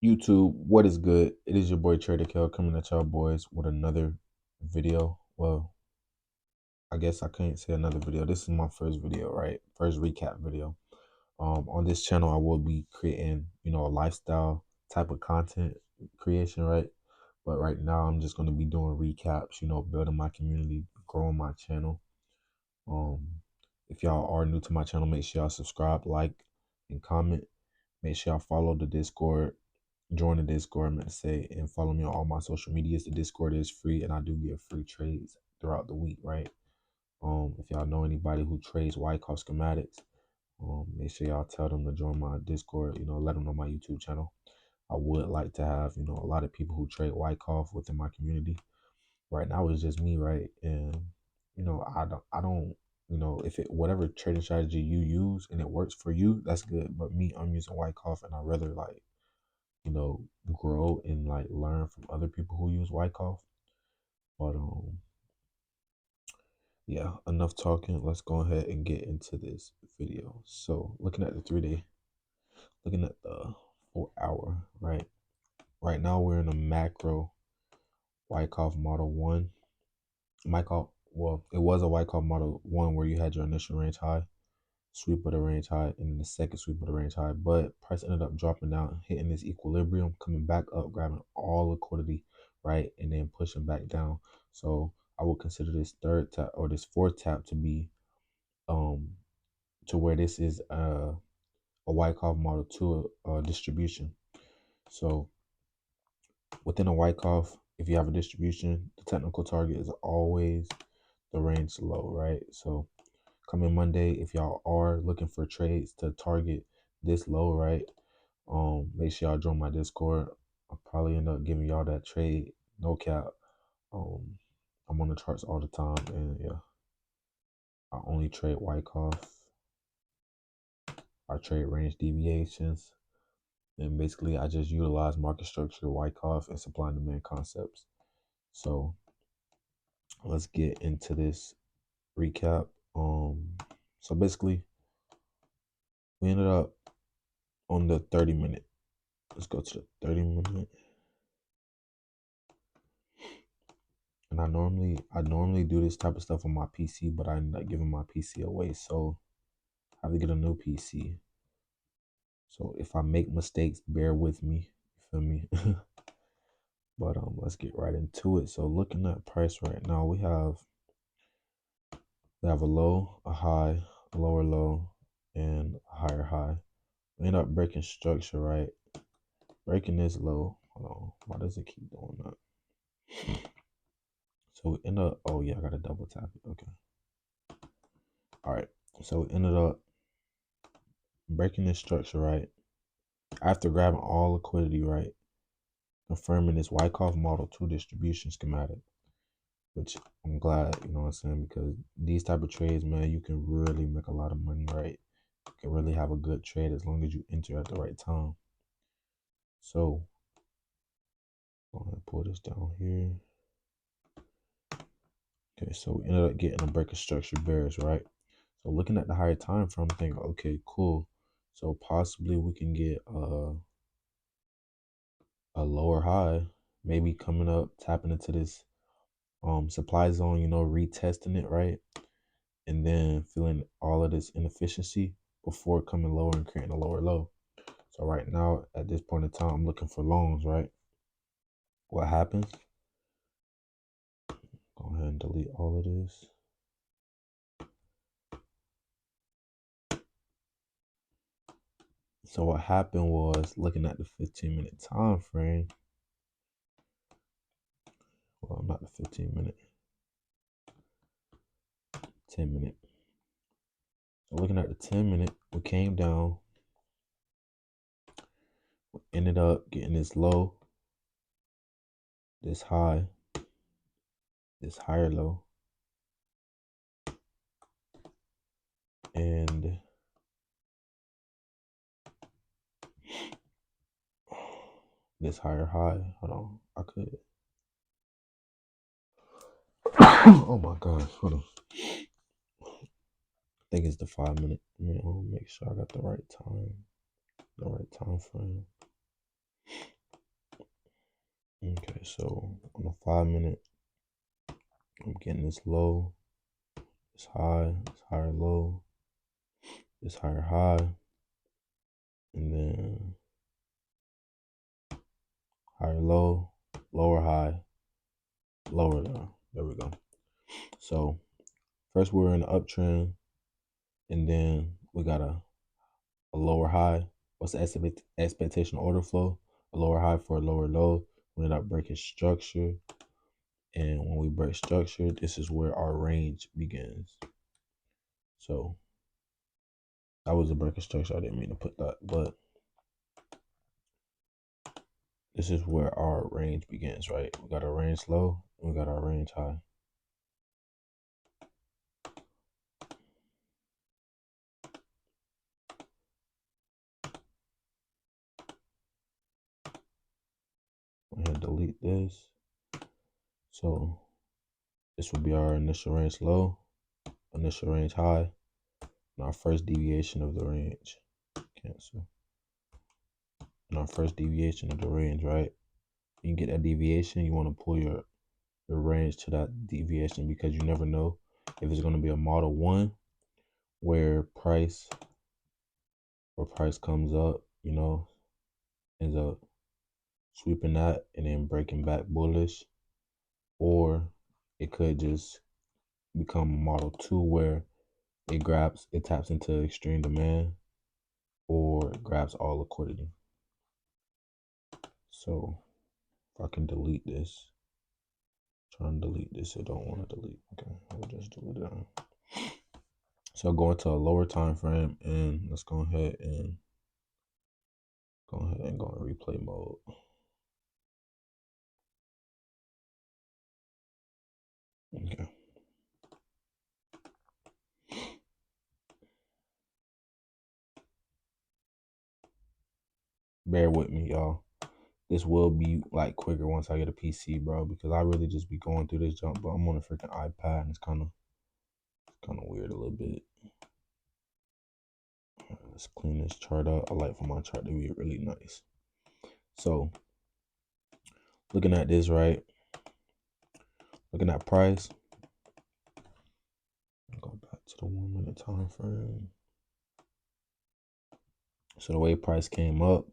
YouTube, what is good? It is your boy Trader Kel coming at y'all boys with another video. Well, I guess I can't say another video. This is my first video, right? First recap video. On this channel, I will be creating, a lifestyle type of content creation, right? But right now, I'm just going to be doing recaps, building my community, growing my channel. Um, if y'all are new to my channel, make sure y'all subscribe, like, and comment. Make sure y'all follow the Discord. Join the Discord, I'm going to say, and follow me on all my social medias. The Discord is free, and I do give free trades throughout the week, right? If y'all know anybody who trades Wyckoff schematics, make sure y'all tell them to join my Discord. Let them know my YouTube channel. I would like to have, a lot of people who trade Wyckoff within my community. Right now, it's just me, right? And I don't, if it whatever trading strategy you use and it works for you, that's good. But me, I'm using Wyckoff, and I rather grow and learn from other people who use Wyckoff. But yeah, enough talking. Let's go ahead and get into this video. So looking at the 3-day, looking at the 4-hour, right? Right now we're in a macro Wyckoff model 1. Well, it was a Wyckoff model 1 where you had your initial range high, sweep of the range high, and then the second sweep of the range high. But price ended up dropping down, hitting this equilibrium, coming back up, grabbing all liquidity, right, and then pushing back down. So I would consider this third tap or this fourth tap to be to where this is a Wyckoff model 2 distribution. So within a Wyckoff, if you have a distribution, the technical target is always the range low, right? So coming Monday, if y'all are looking for trades to target this low, right? Make sure y'all join my Discord. I'll probably end up giving y'all that trade, no cap. I'm on the charts all the time, and yeah, I only trade Wyckoff. I trade range deviations, and basically I just utilize market structure, Wyckoff, and supply and demand concepts. So let's get into this recap. So basically we ended up on the 30-minute. Let's go to the 30-minute. And I normally do this type of stuff on my PC, but I ended up giving my PC away, so I have to get a new PC. So if I make mistakes, bear with me. You feel me? But let's get right into it. So looking at price right now, we have a low, a high, a lower low, and a higher high. We end up breaking structure, right? Breaking this low. Hold on. Why does it keep doing that? So we end up, oh yeah, I gotta double tap it. Okay. All right. So we ended up breaking this structure, right? After grabbing all liquidity, right? Confirming this Wyckoff model 2 distribution schematic, which I'm glad, you know what I'm saying? Because these type of trades, man, you can really make a lot of money, right? You can really have a good trade as long as you enter at the right time. So go ahead and pull this down here. Okay, so we ended up getting a break of structure bears, right? So looking at the higher time frame, I'm thinking, okay, cool. So possibly we can get a lower high, maybe coming up, tapping into this supply zone, retesting it, right? And then feeling all of this inefficiency before coming lower and creating a lower low. So right now, at this point in time, I'm looking for longs, right? What happens? Go ahead and delete all of this. So what happened was, looking at the 15-minute time frame, well, not the 15-minute, 10-minute. So looking at the 10-minute, we came down, we ended up getting this low, this high, this higher low, and this higher high. Hold on, I could. Oh my gosh, hold on. I think it's the 5-minute. Make sure I got the right time frame. Okay, so on the 5 minute, I'm getting this low, it's high, it's higher low, it's higher high, and then higher low, lower high, lower low. There we go. So first we were in the uptrend, and then we got a lower high. What's the expectation order flow? A lower high for a lower low. We ended up breaking structure. And when we break structure, this is where our range begins. So that was a break of structure. I didn't mean to put that, but this is where our range begins, right? We got our range low, and we got our range high. I'm gonna delete this. So this will be our initial range low, initial range high, and our first deviation of the range. Cancel. And our first deviation of the range, right? You get that deviation, you want to pull your range to that deviation, because you never know if it's going to be a model 1 where price comes up, ends up sweeping that and then breaking back bullish, or it could just become model 2 where it taps into extreme demand, or it grabs all liquidity. So if I can delete this, try and delete this, I don't want to delete. Okay, I'll just delete it. So go into a lower time frame, and let's go ahead and go in replay mode. Okay. Bear with me, y'all. This will be like quicker once I get a PC, bro, because I really just be going through this jump, but I'm on a freaking iPad, and it's kind of weird a little bit. Let's clean this chart up. I like for my chart to be really nice. So looking at this, right? Looking at price. Go back to the 1 minute time frame. So the way price came up,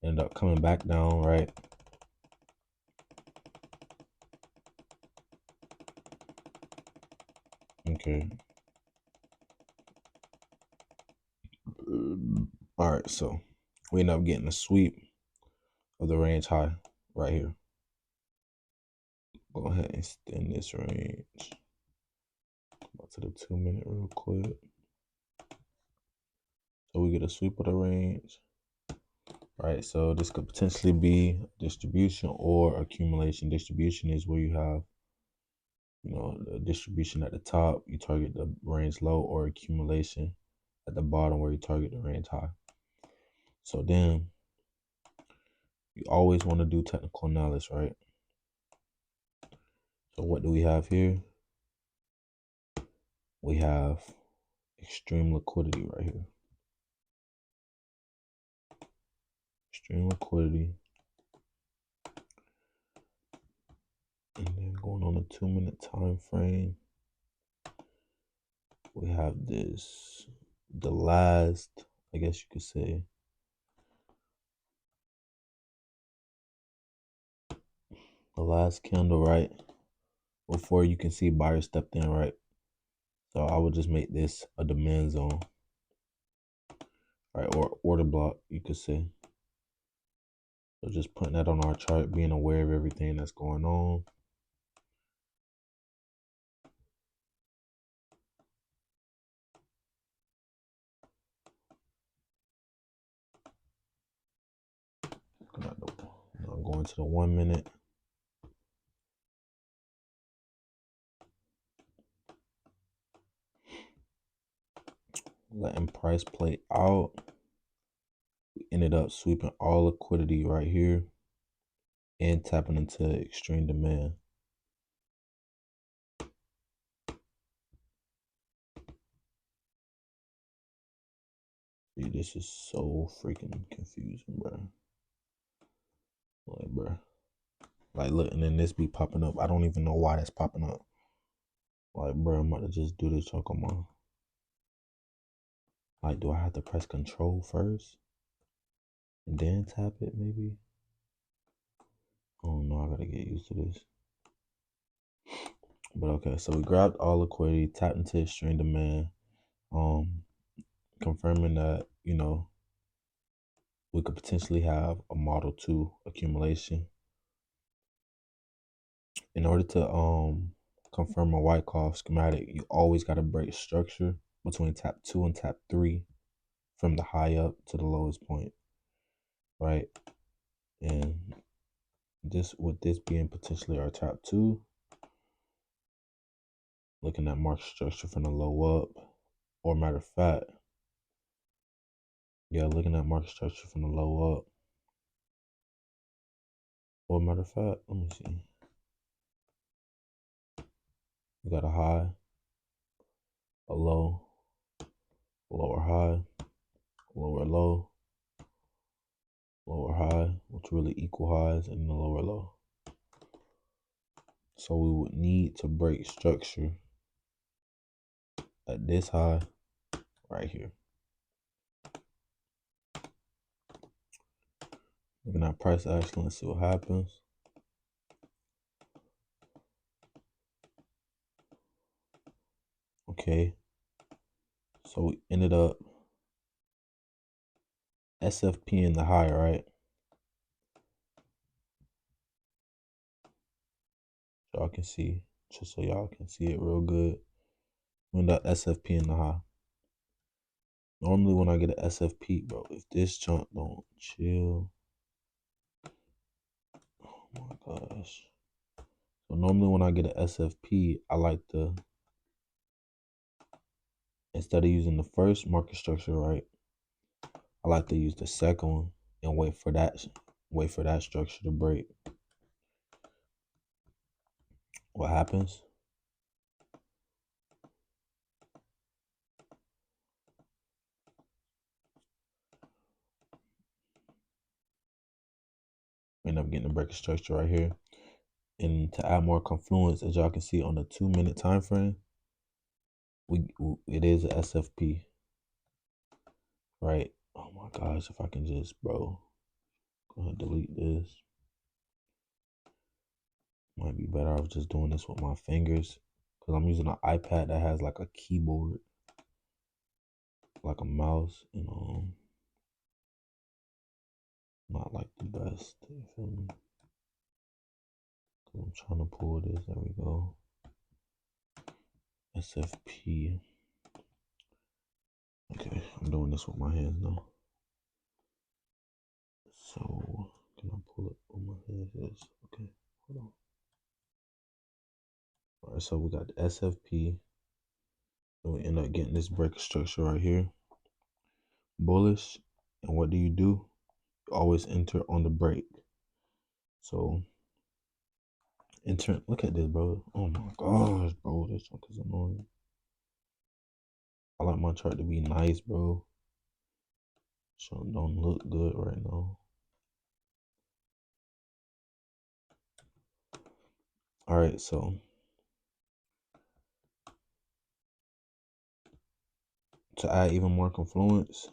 ended up coming back down, right? Okay. All right, so we end up getting a sweep of the range high right here. Go ahead and extend this range. Go to the 2 minute real quick. So we get a sweep of the range. Right, so this could potentially be distribution or accumulation. Distribution is where you have, the distribution at the top, you target the range low, or accumulation at the bottom where you target the range high. So then you always want to do technical analysis, right? So what do we have here? We have extreme liquidity right here. Extreme liquidity. And then going on a 2 minute time frame, we have this, the last, I guess you could say, the last candle, right? Before you can see buyer stepped in, right? So I would just make this a demand zone, right? Or order block, you could say. So just putting that on our chart, being aware of everything that's going on. I'm going to the 1 minute. Letting price play out. We ended up sweeping all liquidity right here and tapping into extreme demand. Dude, this is so freaking confusing, bro. Like, bro. Like, look, and then this be popping up. I don't even know why that's popping up. Like, bro, I'm about to just do this choke on my. Like, do I have to press control first? And then tap it, maybe? Oh no, I gotta get used to this. But okay, so we grabbed all liquidity, tapped into extreme demand, confirming that, you know, we could potentially have a Model 2 accumulation. In order to confirm a Wyckoff schematic, you always gotta break structure between tap 2 and tap 3 from the high up to the lowest point, right? And this, with this being potentially our tap 2, looking at market structure from the low up, or matter of fact, yeah, looking at market structure from the low up, or matter of fact, let me see. We got a high, a low, lower high, lower low, lower high, which really equal highs, and the lower low. So we would need to break structure at this high right here. Looking at price action, let's see what happens. Okay, so we ended up SFP in the high, right? Y'all can see, just so y'all can see it real good. We ended up SFP in the high. Normally when I get an SFP, bro, if this chunk don't chill, oh my gosh. So normally when I get an SFP, I like to, instead of using the first market structure, right, I like to use the second one and wait for that structure to break. What happens? We end up getting a break of structure right here. And to add more confluence, as y'all can see on the 2-minute time frame, it is a SFP, right? Oh my gosh, if I can just, bro, go ahead and delete this. Might be better off just doing this with my fingers, because I'm using an iPad that has like a keyboard, like a mouse, and not like the best, you feel me? I'm trying to pull this, there we go. SFP. Okay, I'm doing this with my hands now. So, can I pull it with my hands? Yes, okay, hold on. All right, so we got the SFP, and we end up getting this break structure right here. Bullish, and what do? You always enter on the break. So, enter, look at this, bro. Oh my gosh, bro, this chunk is annoying. I like my chart to be nice, bro. So don't look good right now. All right, so to add even more confluence,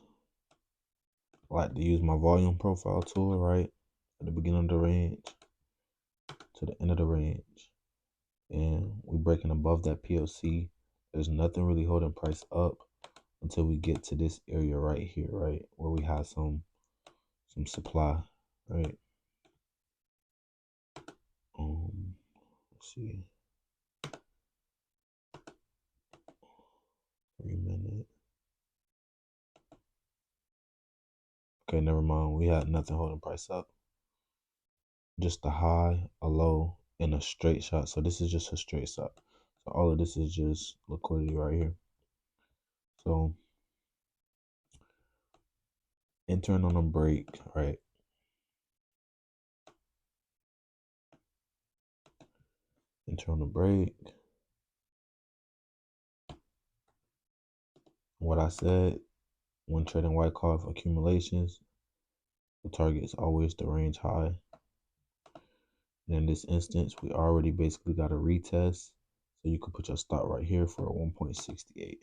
I like to use my volume profile tool, right? At the beginning of the range to the end of the range. And we're breaking above that PLC. There's nothing really holding price up until we get to this area right here, right? Where we have some supply, right? Let's see. 3 minute. Okay, never mind. We had nothing holding price up. Just a high, a low, and a straight shot. So this is just a straight shot. So all of this is just liquidity right here. So entering on a break, right? Enter on a break. What I said, When trading Wyckoff accumulations, the target is always the range high. And in this instance, we already basically got a retest. So you could put your stop right here for a 1.68.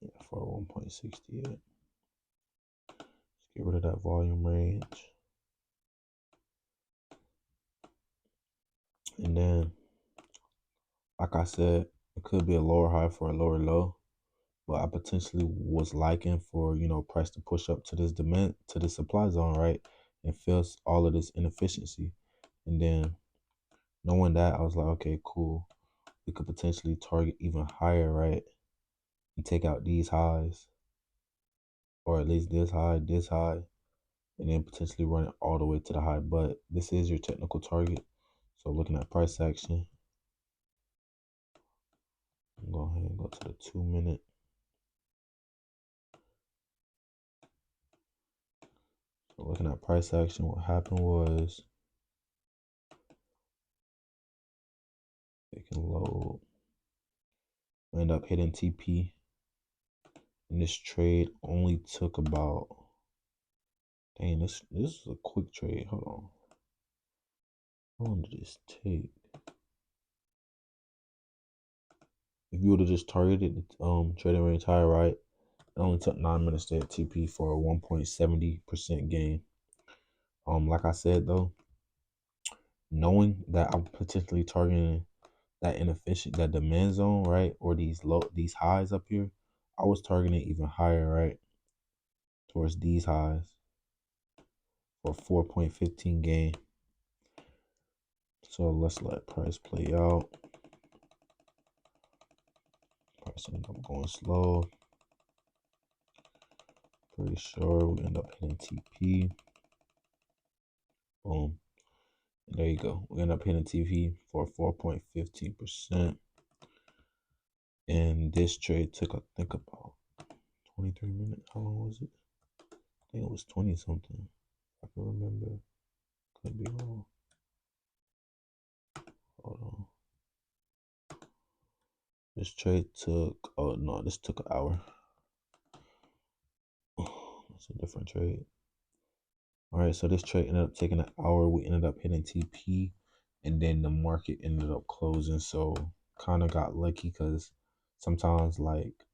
Yeah, for 1.68. Let's get rid of that volume range. And then, like I said, it could be a lower high for a lower low. But I potentially was liking for, price to push up to this demand, to the supply zone, right? And feels all of this inefficiency. And then knowing that, I was like, okay, cool. We could potentially target even higher, right? And take out these highs, or at least this high, and then potentially run it all the way to the high. But this is your technical target. So looking at price action, go ahead and go to the 2 minute. So looking at price action, what happened was it can load, end up hitting TP. And this trade only took about, dang, this is a quick trade. Hold on. How long did this take? If you would have just targeted the trading range higher, right? It only took 9 minutes to hit TP for a 1.70% gain. Like I said though, knowing that I'm potentially targeting that demand zone, right? Or these highs up here, I was targeting even higher, right? Towards these highs for 4.15 gain. So let's let price play out. Price ended up going slow. Pretty sure we end up hitting TP. Boom. And there you go. We end up hitting TP for 4.15%. And this trade took, I think, about 23 minutes. How long was it? I think it was 20 something. I can remember. Could be wrong. Hold on. This trade took, oh no, this took an hour. That's a different trade. All right, so this trade ended up taking an hour. We ended up hitting TP, and then the market ended up closing. So kind of got lucky because sometimes like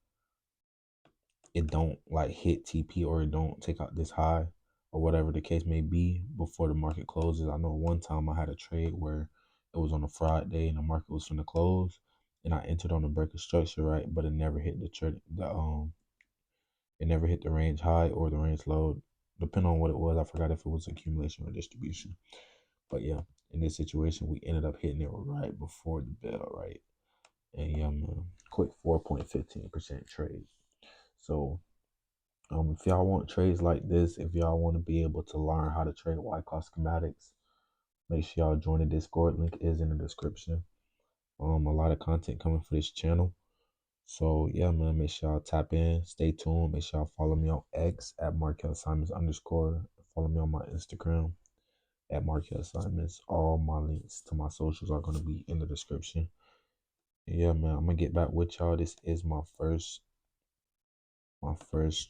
it don't like hit TP or it don't take out this high or whatever the case may be before the market closes. I know one time I had a trade where it was on a Friday and the market was going to close, and I entered on a break of structure, right? But it never hit the trade. It never hit the range high or the range low, depending on what it was. I forgot if it was accumulation or distribution. But yeah, in this situation, we ended up hitting it right before the bell, right? And yeah, man, quick 4.15% trade. So if y'all want trades like this, if y'all want to be able to learn how to trade Wyckoff schematics, make sure y'all join the Discord. Link is in the description. A lot of content coming for this channel. So yeah, man, make sure y'all tap in, stay tuned. Make sure y'all follow me on X at Markel Simons _. Follow me on my Instagram at Markel Simons. All my links to my socials are gonna be in the description. And yeah, man, I'm gonna get back with y'all. This is my first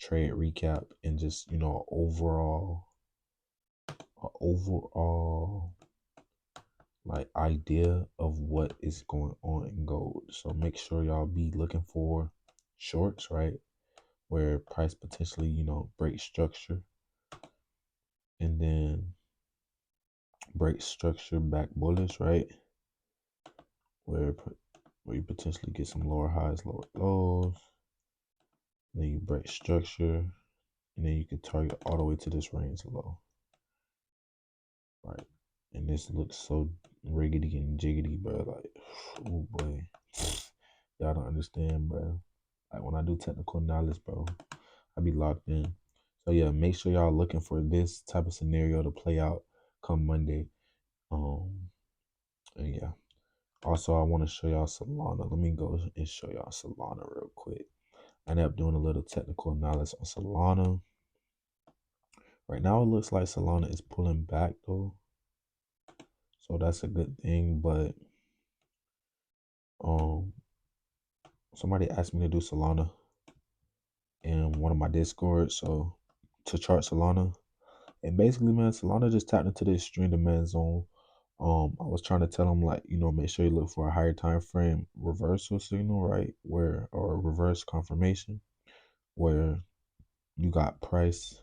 trade recap and just overall like idea of what is going on in gold. So make sure y'all be looking for shorts, right? Where price potentially, break structure and then break structure back bullish, right? Where you potentially get some lower highs, lower lows. Then you break structure and then you can target all the way to this range low. Right. And this looks so riggedy and jiggity, bro. Like, oh boy. Y'all don't understand, bro. Like when I do technical knowledge, bro, I be locked in. So yeah, make sure y'all looking for this type of scenario to play out come Monday. And yeah. Also, I want to show y'all Solana. Let me go and show y'all Solana real quick. I ended up doing a little technical analysis on Solana. Right now, it looks like Solana is pulling back though, so that's a good thing. But um, somebody asked me to do Solana in one of my Discords, so to chart Solana, and basically, man, Solana just tapped into this extreme demand zone. I was trying to tell them, like, make sure you look for a higher time frame reversal signal, right? Where, or reverse confirmation, where you got price,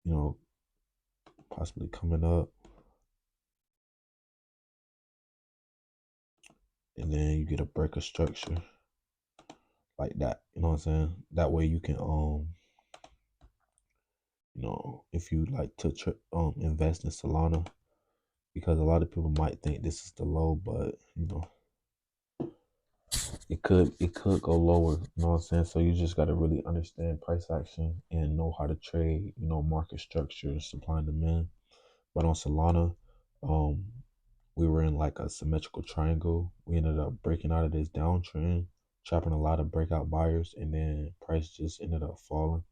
you know, possibly coming up, and then you get a break of structure like that. You know what I'm saying? That way you can if you like to invest in Solana, because a lot of people might think this is the low, but it could go lower. You know what I'm saying? So you just got to really understand price action and know how to trade. Market structure, supply and demand. But on Solana, um, we were in like a symmetrical triangle. We ended up breaking out of this downtrend, trapping a lot of breakout buyers, and then price just ended up falling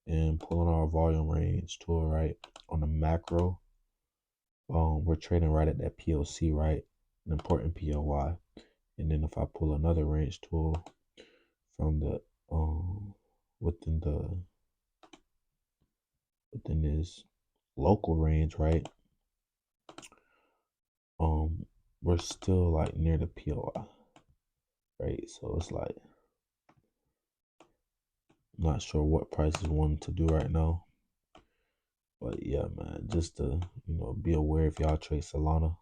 and pulling our volume range tool right on the macro. We're trading right at that POC, right? An important POY. And then if I pull another range tool from the within this local range, right? We're still like near the POI, right? So it's like not sure what prices wanting to do right now. But yeah, man, just to be aware if y'all trade Solana.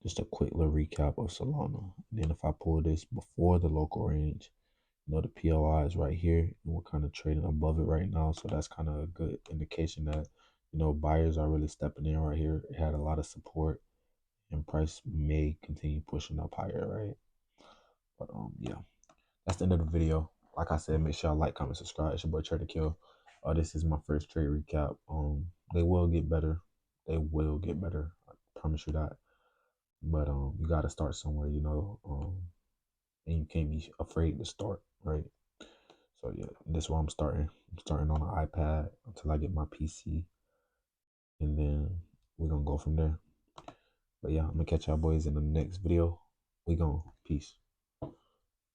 Just a quick little recap of Solana. And then if I pull this before the local range, the POI is right here, and we're kind of trading above it right now. So that's kind of a good indication that buyers are really stepping in right here. It had a lot of support, and price may continue pushing up higher, right? But yeah, that's the end of the video. Like I said, make sure y'all like, comment, subscribe. It's your boy Trader Kill. This is my first trade recap. They will get better. They will get better. I promise you that. But you gotta start somewhere, and you can't be afraid to start, right? So yeah, this is where I'm starting. I'm starting on an iPad until I get my PC, and then we're gonna go from there. But yeah, I'm gonna catch y'all boys in the next video. We gonna peace.